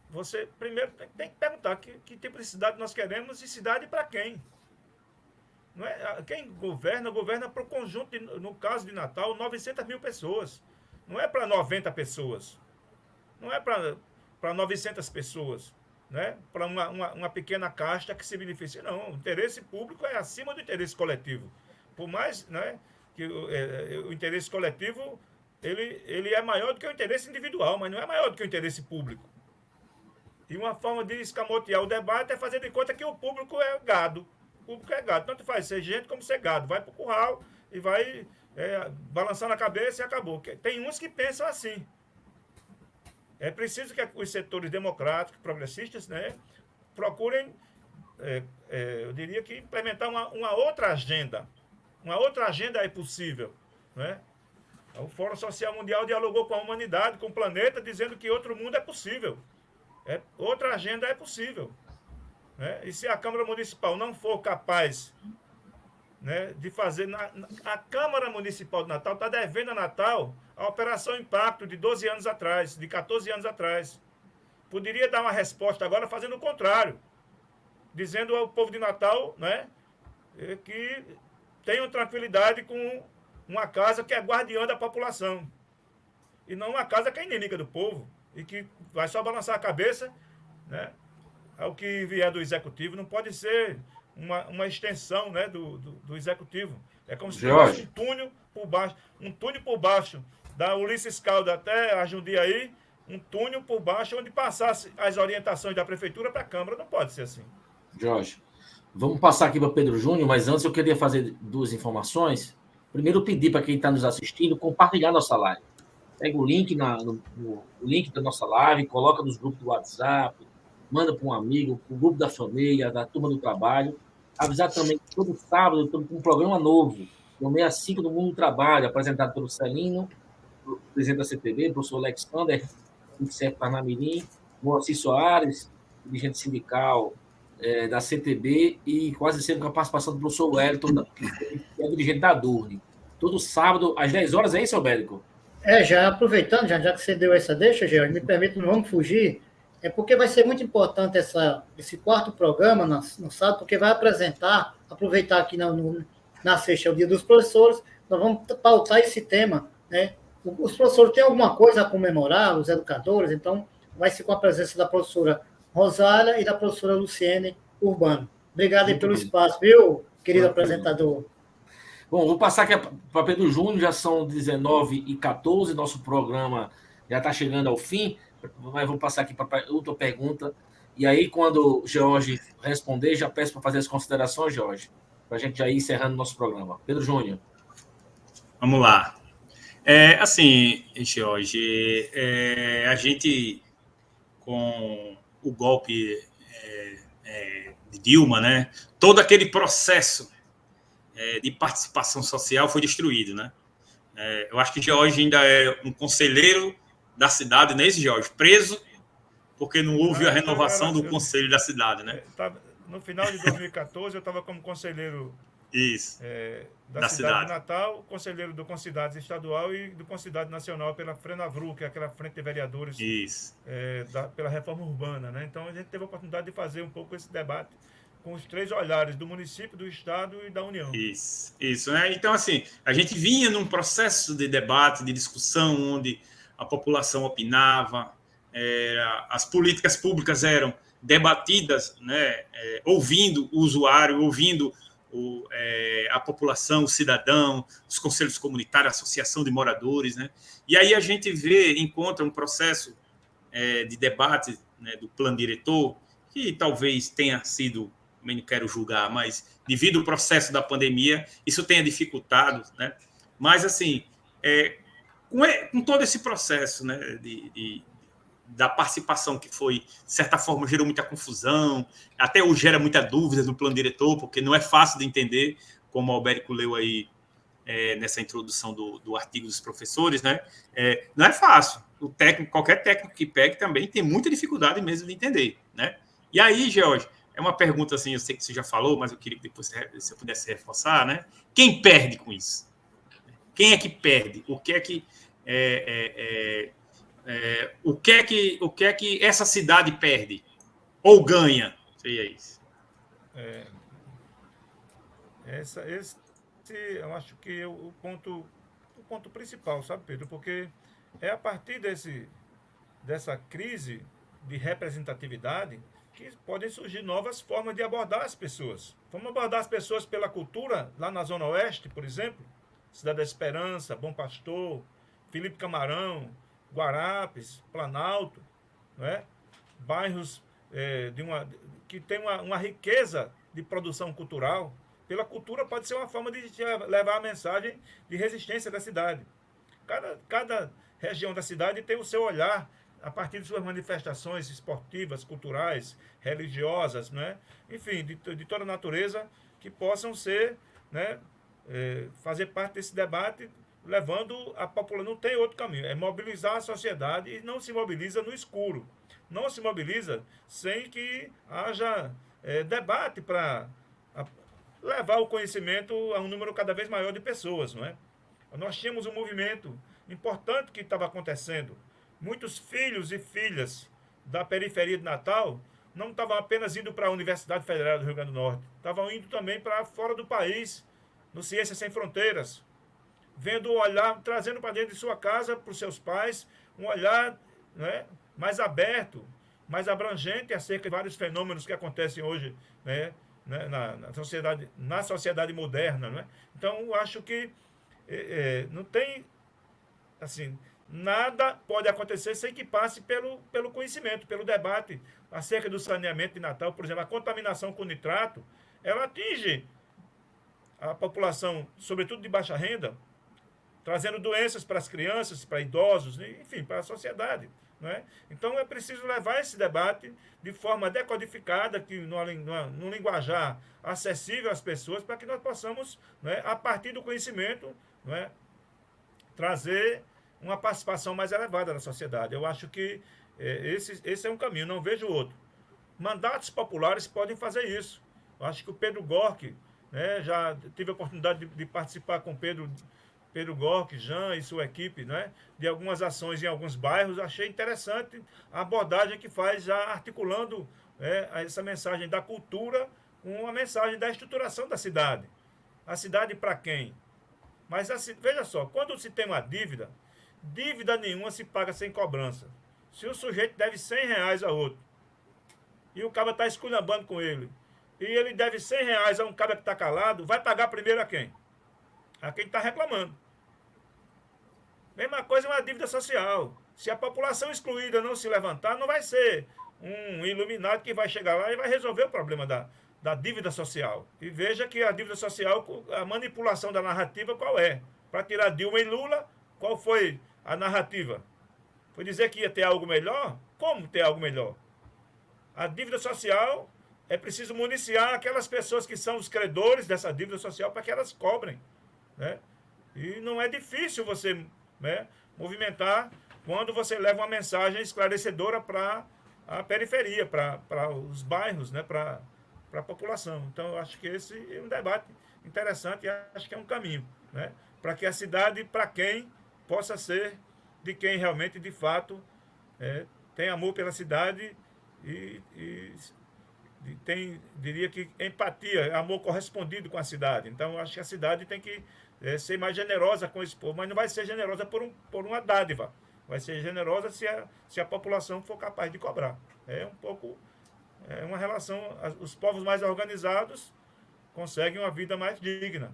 você primeiro tem que perguntar que tipo de cidade nós queremos e cidade para quem. Não é, quem governa para o conjunto, no caso de Natal, 900 mil pessoas. Não é para 90 pessoas. Não é para 900 pessoas. Né? Para uma pequena casta que se beneficia. Não, o interesse público é acima do interesse coletivo. Por mais, né, que o interesse coletivo ele é maior do que o interesse individual, mas não é maior do que o interesse público. E uma forma de escamotear o debate é fazer de conta que o público é gado. O público é gado. Tanto faz ser gente como ser gado. Vai para o curral e vai balançando a cabeça e acabou. Tem uns que pensam assim. É preciso que os setores democráticos, progressistas, né, procurem, eu diria que implementar uma outra agenda. Uma outra agenda é possível. Né? O Fórum Social Mundial dialogou com a humanidade, com o planeta, dizendo que outro mundo é possível. Outra agenda é possível. Né? E se a Câmara Municipal não for capaz, né, de fazer... A Câmara Municipal de Natal está devendo a Natal a Operação Impacto de 12 anos atrás, de 14 anos atrás. Poderia dar uma resposta agora fazendo o contrário. Dizendo ao povo de Natal, né, que tenham tranquilidade com uma casa que é guardiã da população. E não uma casa que é inimiga do povo. E que vai só balançar a cabeça, né, ao que vier do executivo. Não pode ser uma extensão, né, do executivo. É como se fosse um túnel por baixo da Ulisses Caldas até a Jundiaí, um túnel por baixo onde passasse as orientações da prefeitura para a Câmara. Não pode ser assim. Jorge, vamos passar aqui para Pedro Júnior, mas antes eu queria fazer duas informações. Primeiro, pedir para quem está nos assistindo compartilhar nossa live. Pega o link, o link da nossa live, coloca nos grupos do WhatsApp, manda para um amigo, para o grupo da família, da turma do trabalho. Avisar também que todo sábado eu estou com um programa novo, no 65 do Mundo do Trabalho, apresentado pelo Celino, o presidente da CTB, o professor Alexander, Vicente Parnamirim, Moacir Soares, dirigente sindical da CTB, e quase sempre com a participação do professor Wellington, que é dirigente da Durne. Todo sábado, às 10 horas, é isso, Albérico? Já aproveitando, já que você deu essa deixa, George, me permite, não vamos fugir, é porque vai ser muito importante esse quarto programa no sábado, porque vai aproveitar aqui na sexta, é o Dia dos Professores, nós vamos pautar esse tema, né? Os professores têm alguma coisa a comemorar, os educadores, então vai ser com a presença da professora Rosália e da professora Luciene Urbano. Obrigado aí pelo espaço, viu, querido apresentador? Bom, vou passar aqui para Pedro Júnior, já são 19h14, nosso programa já está chegando ao fim, mas vou passar aqui para outra pergunta. E aí, quando o George responder, já peço para fazer as considerações, George, para a gente já ir encerrando o nosso programa. Pedro Júnior. Vamos lá. Assim, George, a gente, com o golpe de Dilma, né, todo aquele processo de participação social foi destruído, né? Eu acho que George ainda é um conselheiro da cidade, não é isso, George? Preso, porque não houve a renovação do conselho da cidade, né? No final de 2014, eu estava como conselheiro da cidade de Natal, conselheiro do Concidades Estadual e do Concidade Nacional pela Frenavru, que é aquela frente de vereadores pela reforma urbana, né? Então, a gente teve a oportunidade de fazer um pouco esse debate com os três olhares do município, do Estado e da União. Isso, né? Então, assim, a gente vinha num processo de debate, de discussão, onde a população opinava, as políticas públicas eram debatidas, né? Ouvindo o usuário, ouvindo a população, o cidadão, os conselhos comunitários, a associação de moradores, né? E aí a gente encontra um processo de debate, né, do plano diretor, que talvez tenha sido, não quero julgar, mas devido ao processo da pandemia, isso tenha dificultado, né? Mas, assim, com todo esse processo, né, da participação que foi, de certa forma, gerou muita confusão, até hoje gera muita dúvida do plano diretor, porque não é fácil de entender, como o Albérico leu aí nessa introdução do artigo dos professores, né? Não é fácil. Qualquer técnico que pegue também tem muita dificuldade mesmo de entender, né? E aí, George, é uma pergunta assim, eu sei que você já falou, mas eu queria que depois você pudesse reforçar, né? Quem perde com isso? Quem é que perde? O que é que o que é que essa cidade perde ou ganha? Seria isso. Eu acho que é o ponto principal, sabe, Pedro? Porque é a partir dessa crise de representatividade que podem surgir novas formas de abordar as pessoas. Vamos abordar as pessoas pela cultura, lá na Zona Oeste, por exemplo, Cidade da Esperança, Bom Pastor, Felipe Camarão, Guarapes, Planalto, né? Bairros que têm uma riqueza de produção cultural. Pela cultura pode ser uma forma de levar a mensagem de resistência da cidade. Cada região da cidade tem o seu olhar a partir de suas manifestações esportivas, culturais, religiosas, né? Enfim, de toda natureza, que possam ser, né, fazer parte desse debate, levando a população. Não tem outro caminho, é mobilizar a sociedade, e não se mobiliza no escuro. Não se mobiliza sem que haja debate para levar o conhecimento a um número cada vez maior de pessoas, não é? Nós tínhamos um movimento importante que estava acontecendo. Muitos filhos e filhas da periferia de Natal não estavam apenas indo para a Universidade Federal do Rio Grande do Norte, estavam indo também para fora do país, no Ciências Sem Fronteiras, vendo o olhar, trazendo para dentro de sua casa, para os seus pais, um olhar, né, mais aberto, mais abrangente acerca de vários fenômenos que acontecem hoje, né, na sociedade moderna, né? Então, eu acho que não tem, assim, nada pode acontecer sem que passe pelo conhecimento, pelo debate acerca do saneamento de Natal. Por exemplo, a contaminação com nitrato, ela atinge a população, sobretudo de baixa renda, trazendo doenças para as crianças, para idosos, enfim, para a sociedade, não é? Então, é preciso levar esse debate de forma decodificada, num linguajar acessível às pessoas, para que nós possamos, não é, a partir do conhecimento, não é, trazer uma participação mais elevada na sociedade. Eu acho que esse é um caminho, não vejo outro. Mandatos populares podem fazer isso. Eu acho que o Pedro Gork, né, já tive a oportunidade de participar com Pedro Pedro Gork, Jean e sua equipe, né, de algumas ações em alguns bairros. Achei interessante a abordagem que faz, já articulando essa mensagem da cultura com a mensagem da estruturação da cidade. A cidade para quem? Mas assim, veja só, quando se tem uma dívida, dívida nenhuma se paga sem cobrança. Se o sujeito deve R$100 a outro, e o cara está esculhambando com ele, e ele deve R$100 a um cara que está calado, vai pagar primeiro a quem? A quem está reclamando. Mesma coisa é uma dívida social. Se a população excluída não se levantar, não vai ser um iluminado que vai chegar lá e vai resolver o problema da dívida social. E veja que a dívida social, a manipulação da narrativa qual é? Para tirar Dilma e Lula, qual foi a narrativa? Foi dizer que ia ter algo melhor? Como ter algo melhor? A dívida social, é preciso municiar aquelas pessoas que são os credores dessa dívida social para que elas cobrem, né? E não é difícil você, né, movimentar quando você leva uma mensagem esclarecedora para a periferia, para os bairros, né, para a população. Então, eu acho que esse é um debate interessante e acho que é um caminho, né, para que a cidade, para quem, possa ser de quem realmente, de fato, tem amor pela cidade e tem, diria que, empatia, amor correspondido com a cidade. Então, eu acho que a cidade tem que ser mais generosa com esse povo, mas não vai ser generosa por uma dádiva. Vai ser generosa se a população for capaz de cobrar. É uma relação. Os povos mais organizados conseguem uma vida mais digna,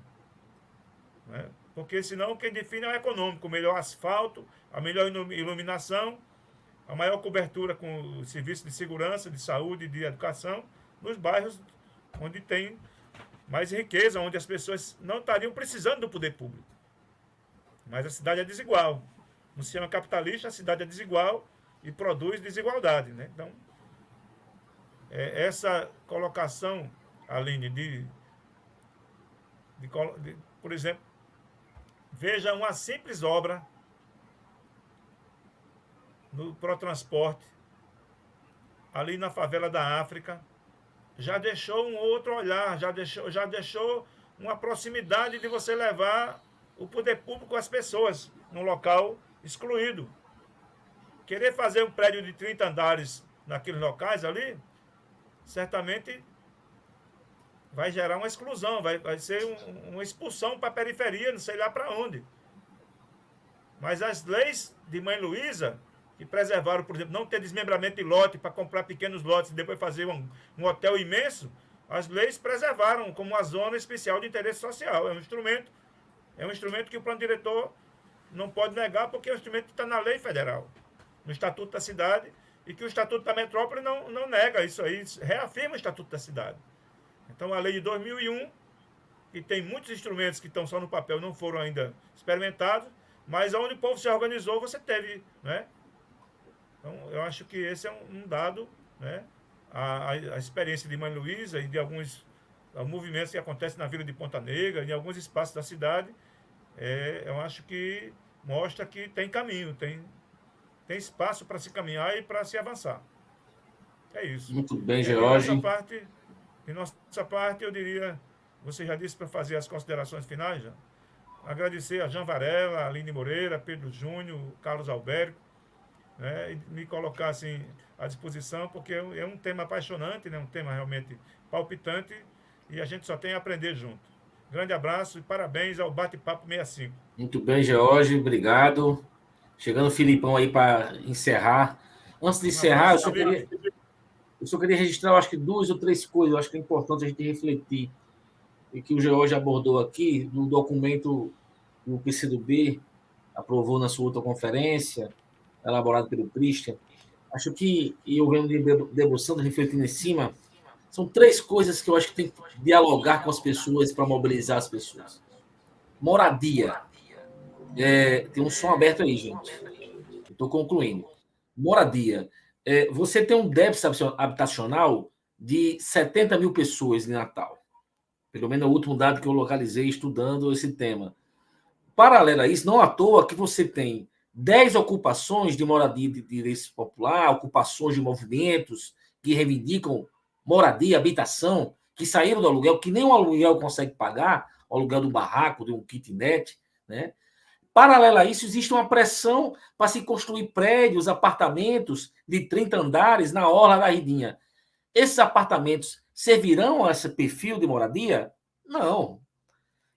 né? Porque senão quem define é o econômico, o melhor asfalto, a melhor iluminação, a maior cobertura com serviços de segurança, de saúde, de educação, nos bairros onde tem mais riqueza, onde as pessoas não estariam precisando do poder público. Mas a cidade é desigual. No sistema capitalista, a cidade é desigual e produz desigualdade, né? Então, essa colocação, Aline, por exemplo, veja uma simples obra no Protransporte, ali na favela da África, já deixou um outro olhar, já deixou uma proximidade de você levar o poder público às pessoas num local excluído. Querer fazer um prédio de 30 andares naqueles locais ali, certamente vai gerar uma exclusão, vai ser uma expulsão para a periferia, não sei lá para onde. Mas as leis de Mãe Luísa, que preservaram, por exemplo, não ter desmembramento de lote para comprar pequenos lotes e depois fazer um hotel imenso, as leis preservaram como uma zona especial de interesse social. É um instrumento que o plano diretor não pode negar, porque é um instrumento que está na lei federal, no Estatuto da Cidade, e que o Estatuto da Metrópole não nega isso aí, reafirma o Estatuto da Cidade. Então, a lei de 2001, que tem muitos instrumentos que estão só no papel, não foram ainda experimentados, mas onde o povo se organizou, você teve, né? Então, eu acho que esse é um dado, né? A experiência de Mãe Luísa e de alguns movimentos que acontecem na Vila de Ponta Negra, em alguns espaços da cidade, eu acho que mostra que tem caminho, tem espaço para se caminhar e para se avançar. É isso. Muito bem, George. De nossa parte, eu diria, você já disse para fazer as considerações finais, já? Agradecer a Jean Varela, a Aline Moreira, Pedro Júnior, Carlos Alberto, né, e me colocar assim à disposição, porque é um tema apaixonante, né, um tema realmente palpitante, e a gente só tem a aprender junto. Grande abraço e parabéns ao Bate-Papo 65. Muito bem, George, obrigado. Chegando o Filipão aí para encerrar. Antes de encerrar, eu só queria registrar, eu acho que 2 ou 3 coisas, eu acho que é importante a gente refletir, e que o George abordou aqui, no documento que o PCdoB aprovou na sua outra conferência, elaborado pelo Christian. Acho que, e eu venho debruçando, refletindo em cima, são 3 coisas que eu acho que tem que dialogar com as pessoas para mobilizar as pessoas. Moradia. Tem um som aberto aí, gente. Estou concluindo. Moradia. Você tem um déficit habitacional de 70 mil pessoas em Natal. Pelo menos é o último dado que eu localizei estudando esse tema. Paralelo a isso, não à toa que você tem 10 ocupações de moradia de direito popular, ocupações de movimentos que reivindicam moradia, habitação, que saíram do aluguel, que nem o aluguel consegue pagar, o aluguel do barraco, de um kitnet, né? Paralela a isso, existe uma pressão para se construir prédios, apartamentos de 30 andares na orla da Ridinha. Esses apartamentos servirão a esse perfil de moradia? Não.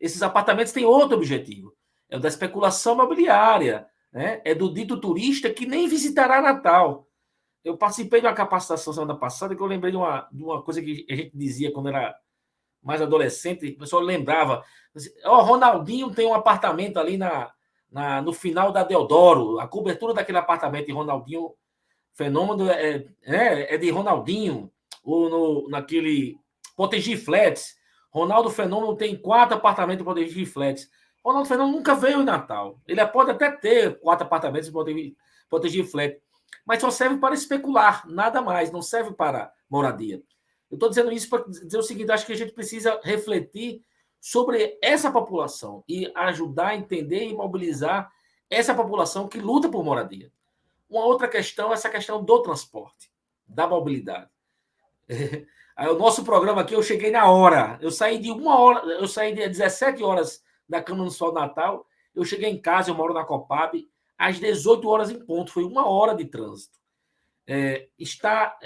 Esses apartamentos têm outro objetivo. É o da especulação imobiliária, né? É do dito turista que nem visitará Natal. Eu participei de uma capacitação semana passada que eu lembrei de uma coisa que a gente dizia quando era mais adolescente, o pessoal lembrava. Ronaldinho tem um apartamento ali no final da Deodoro. A cobertura daquele apartamento de Ronaldinho, fenômeno é de Ronaldinho, ou naquele Potengi Flats. Ronaldo Fenômeno tem 4 apartamentos em Potengi Flats. Ronaldo Fenômeno nunca veio em Natal. Ele pode até ter 4 apartamentos em Potengi Flats, mas só serve para especular, nada mais, não serve para moradia. Eu estou dizendo isso para dizer o seguinte: acho que a gente precisa refletir sobre essa população e ajudar a entender e mobilizar essa população que luta por moradia. Uma outra questão é essa questão do transporte, da mobilidade. Aí, o nosso programa aqui, eu cheguei na hora. Eu saí de 17 horas da Câmara Municipal de Natal, eu cheguei em casa, eu moro na Copab, às 18 horas em ponto, foi 1 hora de trânsito. Está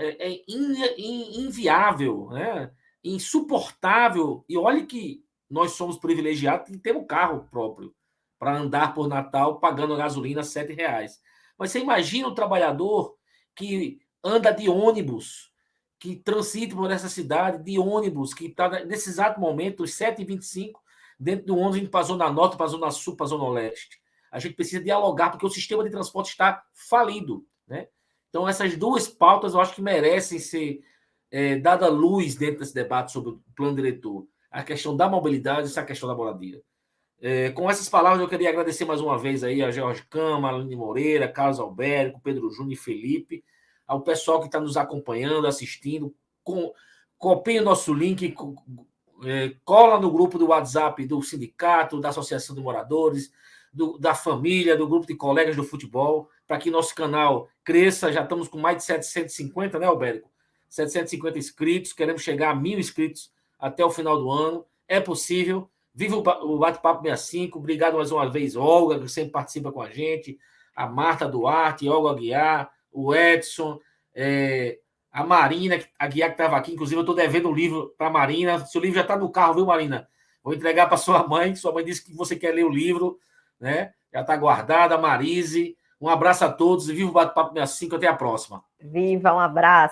inviável, né? Insuportável. E olhe que nós somos privilegiados e temos carro próprio para andar por Natal pagando gasolina R$7. Mas você imagina o trabalhador que anda de ônibus, que transita por essa cidade de ônibus, que está nesse exato momento, às 7h25, dentro do ônibus indo para a Zona Norte, para a Zona Sul, para a Zona Leste. A gente precisa dialogar, porque o sistema de transporte está falido, né? Então, essas duas pautas eu acho que merecem ser dada luz dentro desse debate sobre o plano diretor. A questão da mobilidade e essa questão da moradia. Com essas palavras, eu queria agradecer mais uma vez aí a George Câmara, Aline Moreira, Carlos Alberto, Pedro Júnior e Felipe, ao pessoal que está nos acompanhando, assistindo. Copie o nosso link, cola no grupo do WhatsApp do sindicato, da Associação de Moradores, da família, do grupo de colegas do futebol, para que nosso canal cresça. Já estamos com mais de 750, né, Alberto? 750 inscritos, queremos chegar a 1.000 inscritos até o final do ano. É possível. Viva o Bate-Papo 65. Obrigado mais uma vez, Olga, que sempre participa com a gente, a Marta Duarte, Olga Aguiar, o Edson, a Marina Aguiar, que estava aqui. Inclusive, eu estou devendo um livro para a Marina. Seu livro já está no carro, viu, Marina? Vou entregar para sua mãe, que sua mãe disse que você quer ler o livro, né? Já está guardada. A Marise. Um abraço a todos e viva o Bate-Papo 65. Até a próxima. Viva, um abraço.